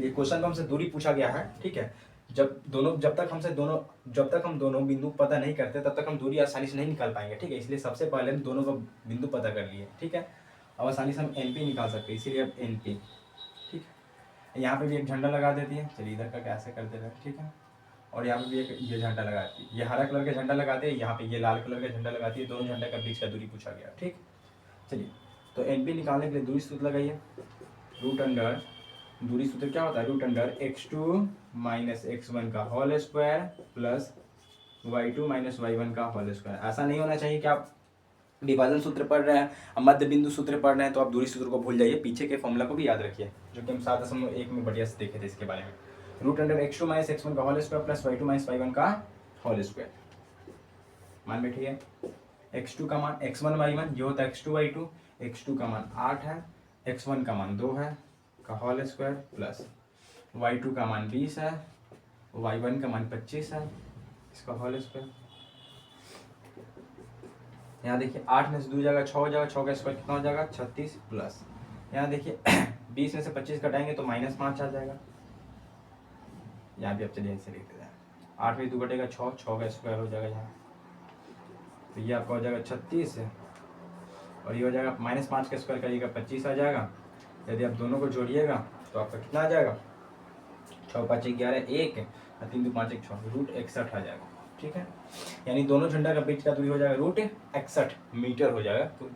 क्वेश्चन में हमसे दूरी पूछा गया है। ठीक है, जब तक हम दोनों बिंदु पता नहीं करते तब तक हम दूरी आसानी से नहीं निकाल पाएंगे। ठीक है, इसलिए सबसे पहले हम दोनों का बिंदु पता कर लिए। ठीक है, अब आसानी से हम NP निकाल सकते हैं, इसीलिए अब NP। ठीक है, यहाँ पे भी एक झंडा लगा देती है। चलिए इधर का कैसे कर दे रहे हैं। ठीक है, और यहाँ पे भी एक ये झंडा लगाती है, ये हरा कलर का झंडा लगाते हैं, यहाँ पे ये लाल कलर का झंडा लगाती है, दोनों झंडे का बीच का दूरी पूछा गया। ठीक, चलिए, तो NP निकालने के लिए दूरी सूत्र लगाइए। रूट अंडर, दूरी सूत्र क्या होता है, root under x2 minus x1 का whole square plus y2 minus y1 का होल स्क्वायर। ऐसा नहीं होना चाहिए कि आप विभाजन सूत्र पढ़ रहे हैं, मध्य बिंदु सूत्र पढ़ रहे हैं तो आप दूरी सूत्र को भूल जाइए, पीछे के फॉर्मूला को भी याद रखिए, जो कि हम 7.1 में बढ़िया से देखे थे इसके बारे में। Root under x2 minus x1 का whole square plus y2 minus y1 का होल स्क्वायर। मान बैठिए, x2 का मान x1 y1 ये होता है x2 y2, x2 का मान 8 है, x1 का मान 2 है का होल स्क्वायर प्लस y2 का मान 20 है, y1 का मान 25 है इसका होल स्क्वायर। यहाँ देखिए 8 में से 2 जाएगा 6 हो जाएगा, 6 का स्क्वायर कितना हो जाएगा 36 प्लस, यहाँ देखिए 20 में से 25 घटाएंगे तो -5 आ जाएगा। यहाँ भी आप चलिए ऐसे लिख देते हैं, 8 में 2 घटेगा 6, 6 का स्क्वायर हो जाएगा यहाँ, तो ये आपका हो जाएगा 36 और ये हो जाएगा -5 का स्क्वायर करिएगा 25 आ जाएगा। यदि आप दोनों को जोड़िएगा तो आपका कितना आ जाएगा, 6 5 11 1 और 3 2 5 1 6 रूट 61 आ जाएगा। ठीक है, यानी दोनों झंडा का बीच का दूरी हो जाएगा रूट 61 मीटर हो जाएगा, तो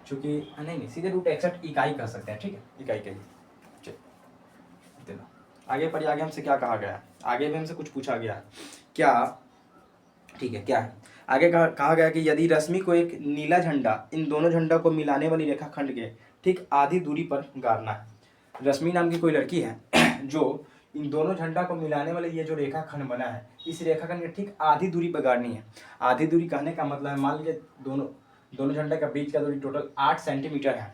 चूंकि नहीं सीधे रूट 61 इकाई कह सकते हैं। ठीक है, इकाई कहिए। चलिए आगे पढ़िए, आगे हमसे क्या कहा गया, आगे भी हमसे कुछ पूछा गया क्या। ठीक है, क्या है आगे कहा गया कि यदि रश्मि को एक नीला झंडा इन दोनों झंडा को मिलाने वाली रेखाखंड के ठीक आधी दूरी पर गाड़ना है। रश्मि नाम की कोई लड़की है जो इन दोनों झंडा को मिलाने वाले ये जो रेखाखंड बना है, इस रेखाखंड के ठीक आधी दूरी पर गाड़नी है। आधी दूरी कहने का मतलब है, मान लीजिए दोनों झंडे का बीच का दूरी टोटल 8 सेंटीमीटर है,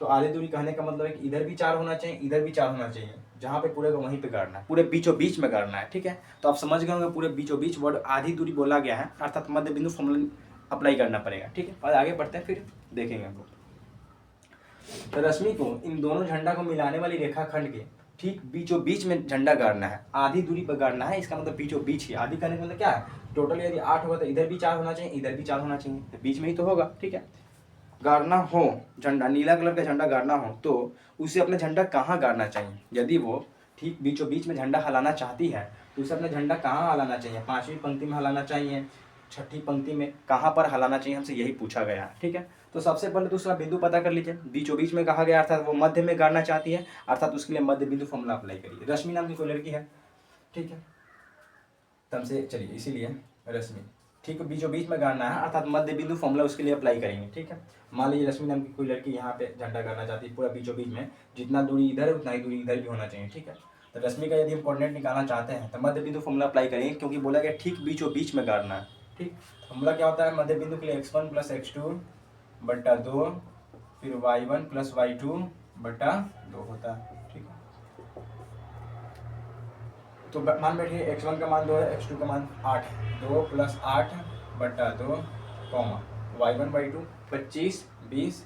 तो आधी दूरी कहने का मतलब है कि इधर भी 4 होना चाहिए, इधर भी 4 होना चाहिए, जहाँ पे पूरे को वहीं पे गाड़ना है, पूरे बीचों बीच में गाड़ना है। ठीक है, तो आप समझ गए होंगे पूरे बीचों बीच वर्ड आधी दूरी बोला गया है, अर्थात मध्य बिंदु फॉर्मूला अप्लाई करना पड़ेगा। ठीक है, और आगे बढ़ते हैं फिर देखेंगे हम लोग। तो रश्मि को इन दोनों झंडा को मिलाने वाली रेखाखंड के ठीक बीचों बीच में झंडा गाड़ना है, आधी दूरी पर गाड़ना है, इसका मतलब बीचों बीच ही। आधी करने का मतलब क्या है, टोटल यदि 8 होगा तो इधर भी 4 होना चाहिए, इधर भी 4 होना चाहिए, तो बीच में ही तो होगा। ठीक है, गाड़ना हो झंडा, नीला कलर का झंडा गाड़ना हो तो उसे अपना झंडा कहाँ गाड़ना चाहिए, यदि वो ठीक बीचों बीच में झंडा हलाना चाहती है तो उसे अपना झंडा कहाँ हलाना चाहिए, 5वीं पंक्ति में हलाना चाहिए, 6ठी पंक्ति में, कहाँ पर हलाना चाहिए, हमसे यही पूछा गया है। ठीक है, तो सबसे पहले दूसरा बिंदु पता कर लीजिए, बीचों बीच में कहा गया अर्थात वो मध्य में गाड़ना चाहती है, अर्थात उसके लिए मध्य बिंदु फॉर्मूला अप्लाई करिए। रश्मि नाम की कोई लड़की है। ठीक है, तब से चलिए, इसीलिए रश्मि ठीक बीचों बीच में गाड़ना है, अर्थात मध्य बिंदु फॉर्मूला उसके लिए अप्लाई करेंगे। ठीक है, मान लीजिए रश्मि नाम की कोई लड़की यहाँ पे झंडा गाड़ना चाहती है, पूरा बीचों बीच में, जितना दूरी इधर है उतना ही दूरी इधर भी होना चाहिए। ठीक है, तो रश्मि का यदि हम कोऑर्डिनेट निकालना चाहते हैं तो मध्य बिंदु फॉर्मूला अप्लाई करेंगे, क्योंकि बोला गया ठीक बीचों बीच में गाड़ना है। ठीक, फॉर्मूला क्या होता है, मध्य बिंदु के लिए x1 प्लस x2 बटा 2 फिर y1 प्लस y2 बटा 2 होता है। ठीक है, तो मान बैठिए x1 का मान 2 है, x2 का मान 8 है, 2 प्लस 8 बटा 2 कॉमा y1 y2 25 20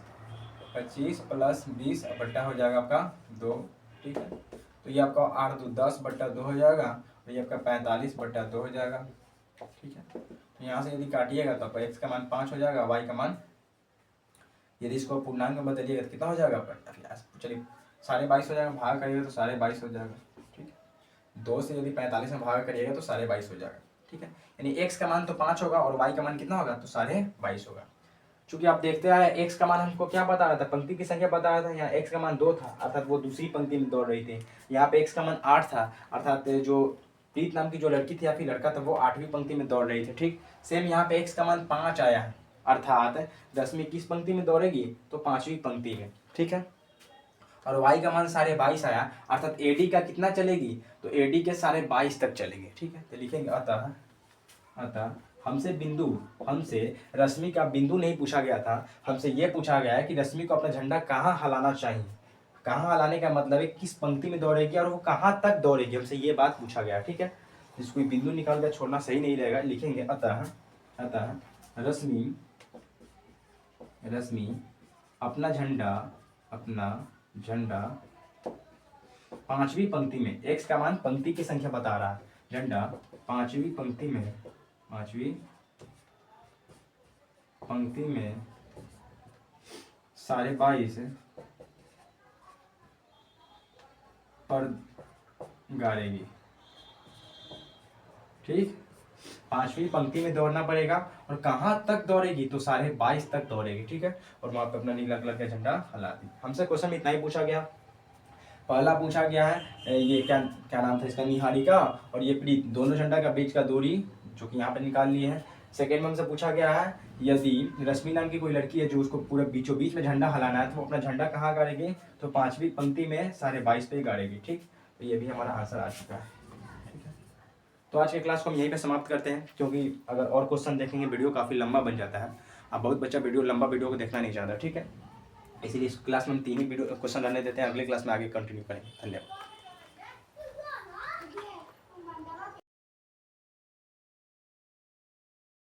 25 प्लस 20 बट्टा हो जाएगा आपका 2। ठीक है, तो ये आपका 8 2 10 बट्टा 2 हो जाएगा, तो ये आपका 45/2 हो जाएगा। ठीक है, तो यहाँ से यदि काटिएगा तो आपका x का मान 5 हो जाएगा, y का मान यदि इसको पूर्णांक में बदलिएगा तो कितना हो जाएगा आपका, चलिए 22.5 हो जाएगा, भाग करिएगा तो 22.5 हो जाएगा। ठीक है, 2 से यदि 45 में भाग करिएगा तो 22.5 हो जाएगा। ठीक है, यानी x का मान तो 5 होगा और y का मान कितना होगा, तो 22.5 होगा। चूंकि आप देखते आए x का मान हमको क्या बता रहा था, पंक्ति की संख्या बता रहा था, यहाँ x का मान 2 था अर्थात वो दूसरी पंक्ति में दौड़ रही थी। यहाँ पे x का मान 8 था अर्थात जो प्रीत नाम की जो लड़की थी या फिर लड़का था वो 8वीं पंक्ति में दौड़ रही थी। ठीक, सेम यहाँ पे x का मान 5 आया है अर्थात 10वीं किस पंक्ति में दौड़ेगी, तो 5वीं पंक्ति में। ठीक है, और y का मान 22.5 आया अर्थात AD का कितना चलेगी, तो AD के 22.5 तक चलेंगे। ठीक है, तो लिखेंगे अतः हमसे रश्मि का बिंदु नहीं पूछा गया था, हमसे ये पूछा गया है कि रश्मि को अपना झंडा कहाँ हलाना चाहिए। कहाँ हलाने का मतलब है किस पंक्ति में दौड़ेगी और वो कहाँ तक दौड़ेगी, हमसे ये बात पूछा गया। ठीक है, इसको बिंदु निकाल कर छोड़ना सही नहीं रहेगा, लिखेंगे अतः रश्मि अपना झंडा 5वीं पंक्ति में, x का मान पंक्ति की संख्या बता रहा है, झंडा 5वीं पंक्ति में 22.5 पर गाड़ेगी। ठीक, 5वीं पंक्ति में दौड़ना पड़ेगा और कहाँ तक दौड़ेगी, तो 22.5 तक दौड़ेगी। ठीक है, और वहां पे अपना नीला कलर का झंडा हला दी। हमसे क्वेश्चन इतना ही पूछा गया। पहला पूछा गया है ये क्या नाम था इसका, निहारिका और ये प्रीत, दोनों झंडा का बीच का दूरी जो कि यहाँ पे निकाल लिए हैं। सेकेंड में हमसे पूछा गया है यदि रश्मि नाम की कोई लड़की है जो उसको पूरा बीचों बीच में झंडा हलाना है तो वो अपना झंडा कहाँ गाड़ेगी, तो 5वीं पंक्ति में 22.5 पे गाड़ेगी। ठीक, तो ये भी हमारा आंसर आ चुका है। ठीक है, तो आज के क्लास को हम यहीं पे समाप्त करते हैं, क्योंकि अगर और क्वेश्चन देखेंगे वीडियो काफ़ी लंबा बन जाता है। अब बहुत बच्चा लंबा वीडियो को देखना नहीं चाहता। ठीक है, इसीलिए इस क्लास में हम 3 ही वीडियो क्वेश्चन रहने देते हैं, अगले क्लास में आगे कंटिन्यू करेंगे। धन्यवाद।